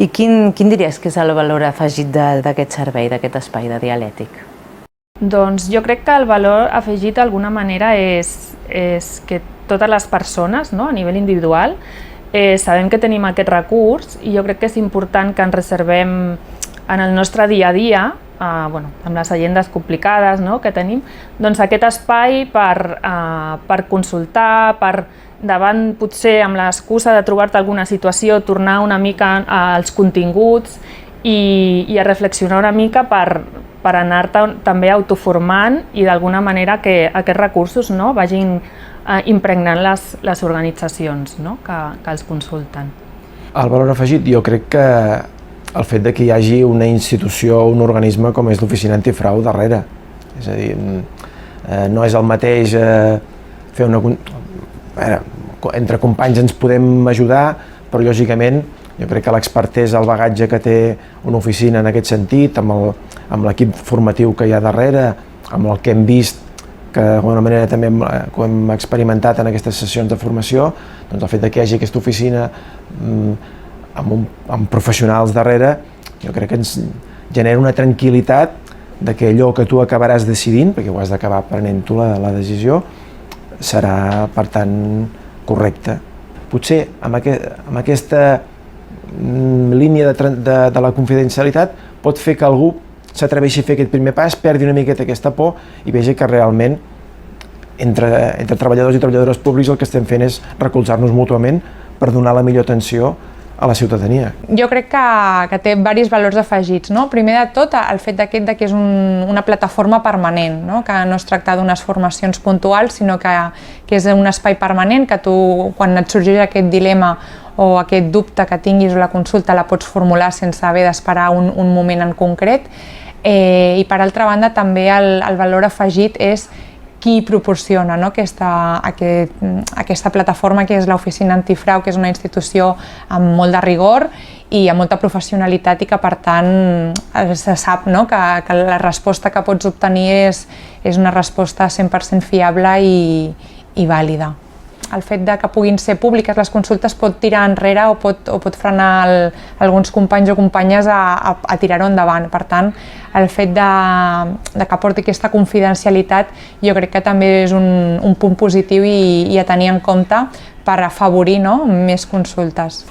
I quin diries que és el valor afegit d'aquest servei, d'aquest espai de dialètic? Doncs jo crec que el valor afegit d'alguna manera és que totes les persones, no, a nivell individual, sabem que tenim aquest recurs i jo crec que és important que ens reservem en el nostre dia a dia, amb les agendes complicades, no, que tenim, doncs aquest espai per consultar, davant potser amb l'excusa de trobar-te alguna situació, tornar una mica als continguts i a reflexionar una mica per anar-te també autoformant i d'alguna manera que aquests recursos, no, vagin impregnant les organitzacions, no, que els consulten. El valor afegit, jo crec que el fet de que hi hagi una institució o un organisme com és l'Oficina Antifrau darrere. És a dir, no és el mateix fer una... Entre companys ens podem ajudar, però lògicament jo crec que l'expertesa, el bagatge que té una oficina en aquest sentit, amb l'equip formatiu que hi ha darrere, amb el que hem vist, que d'alguna manera també ho hem experimentat en aquestes sessions de formació, doncs el fet que hi hagi aquesta oficina amb professionals darrere, jo crec que ens genera una tranquil·litat de que allò que tu acabaràs decidint, perquè ho has d'acabar prenent tu la decisió, serà, per tant, correcte. Potser amb aquesta línia de la confidencialitat pot fer que algú s'atreveixi a fer aquest primer pas, perdi una miqueta aquesta por i vegi que realment entre treballadors i treballadores públics el que estem fent és recolzar-nos mútuament per donar la millor atenció a la ciutadania. Jo crec que té diversos valors afegits, no? Primer de tot, el fet que és una plataforma permanent, no? Que no es tracta d'unes formacions puntuals, sinó que és un espai permanent, que tu, quan et sorgeix aquest dilema o aquest dubte que tinguis o la consulta, la pots formular sense haver d'esperar un moment en concret. I per altra banda, també el valor afegit és qui proporciona, no, aquesta plataforma que és l'Oficina Antifrau, que és una institució amb molt de rigor i amb molta professionalitat i que per tant se sap, no, que la resposta que pots obtenir és una resposta 100% fiable i vàlida. El fet que puguin ser públiques les consultes pot tirar enrere o pot frenar alguns companys o companyes a tirar-ho endavant. Per tant, el fet que aporti aquesta confidencialitat jo crec que també és un punt positiu i a tenir en compte per afavorir, no, més consultes.